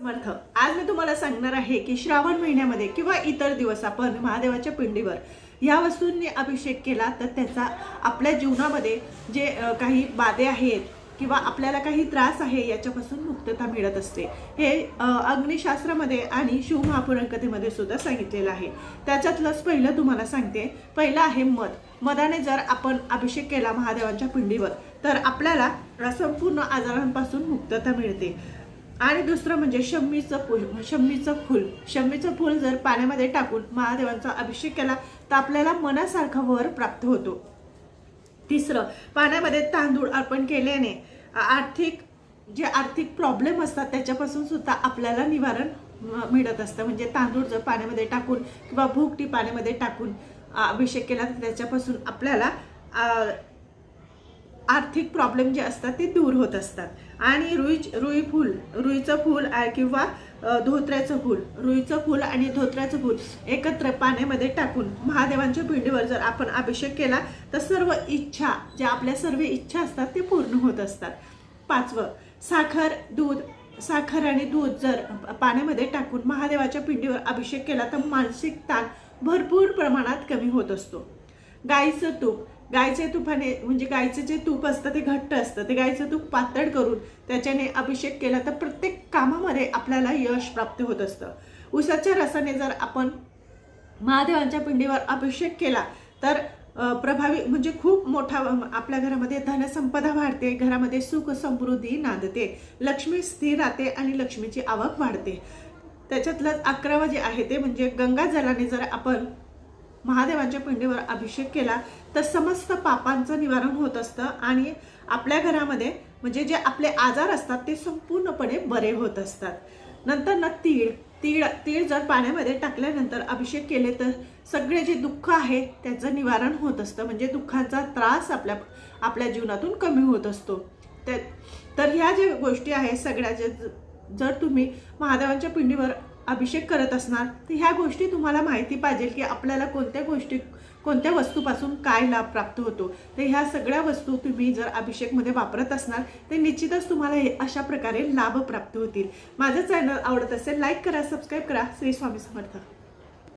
समर्थ। आज मी तुम्हाला सांगणार आहे की श्रावण महिन्यामध्ये किंवा इतर दिवस आपण महादेवाच्या पिंडीवर या वस्तूंनी अभिषेक केला तर त्याचा आपल्या जीवनामध्ये जे काही बाधे आहेत किंवा आपल्याला काही त्रास आहे याच्यापासून मुक्तता मिळत असते। हे अग्निशास्त्रामध्ये आणि शिवमहापुराण कथेमध्ये सुद्धा सांगितलेलं आहे। त्याच्यातलंच पहिलं तुम्हाला सांगते। पहिलं आहे मध। मधाने जर आपण अभिषेक केला महादेवाच्या पिंडीवर तर आपल्याला संपूर्ण आजारांपासून मुक्तता मिळते। आणि दुसरं म्हणजे शमीचं फूल जर पाण्यामध्ये टाकून महादेवांचा अभिषेक केला तर आपल्याला मनासारखा वर प्राप्त होतो। तिसरं, पाण्यामध्ये तांदूळ अर्पण केल्याने आर्थिक प्रॉब्लेम असतात त्याच्यापासून सुद्धा आपल्याला निवारण मिळत असतं। म्हणजे तांदूळ जर पाण्यामध्ये टाकून किंवा भुकटी पाण्यामध्ये टाकून अभिषेक केला तर त्याच्यापासून आपल्याला आर्थिक प्रॉब्लेम जे असतात ते दूर होत असतात। आणि रुईचं फूल किंवा रुईचं फूल आणि धोत्र्याचं फूल एकत्र पाण्यामध्ये टाकून महादेवांच्या पिंडीवर जर आपण अभिषेक केला तर सर्व इच्छा ज्या आपल्या सर्व इच्छा असतात ते पूर्ण होत असतात। पाचवं, साखर आणि दूध जर पाण्यामध्ये टाकून महादेवाच्या पिंडीवर अभिषेक केला तर मानसिक ताण भरपूर प्रमाणात कमी होत असतो। गायच्या तुपाने म्हणजे गायचे जे तूप असतं ते घट्ट असतं, ते गायचं तूप पातळ करून त्याच्याने अभिषेक केला तर प्रत्येक कामामध्ये आपल्याला यश प्राप्त होत असतं। उसाच्या रसाने जर आपण महादेवांच्या पिंडीवर अभिषेक केला तर प्रभावी म्हणजे खूप मोठा आपल्या घरामध्ये धनसंपदा वाढते, घरामध्ये सुख समृद्धी नांदते, लक्ष्मी स्थिर राहते आणि लक्ष्मीची आवक वाढते। त्याच्यातलं 11वं जे आहे ते म्हणजे गंगा जलाने जर आपण महादेवांच्या पिंडीवर अभिषेक केला तर समस्त पापांचं निवारण होत असतं आणि आपल्या घरामध्ये म्हणजे जे आपले आजार असतात ते संपूर्णपणे बरे होत असतात। नंतर ना तीळ जर पाण्यामध्ये टाकल्यानंतर अभिषेक केले तर सगळे जे दुःख आहे त्याचं निवारण होत असतं। म्हणजे दुःखाचा त्रास आपल्या जीवनातून कमी होत असतो। तर ह्या ज्या गोष्टी आहेत सगळ्या जर तुम्ही महादेवांच्या पिंडीवर अभिषेक करत असणार तर ह्या गोष्टी तुम्हाला माहिती पाहिजे की आपल्याला कोणत्या वस्तूपासून काय लाभ प्राप्त होतो। तर ह्या सगळ्या वस्तू तुम्ही जर अभिषेकमध्ये वापरत असणार तर निश्चितच तुम्हाला हे अशा प्रकारे लाभ प्राप्त होतील। माझं चॅनल आवडत असेल लाईक करा, सबस्क्राईब करा। श्री स्वामी समर्थ।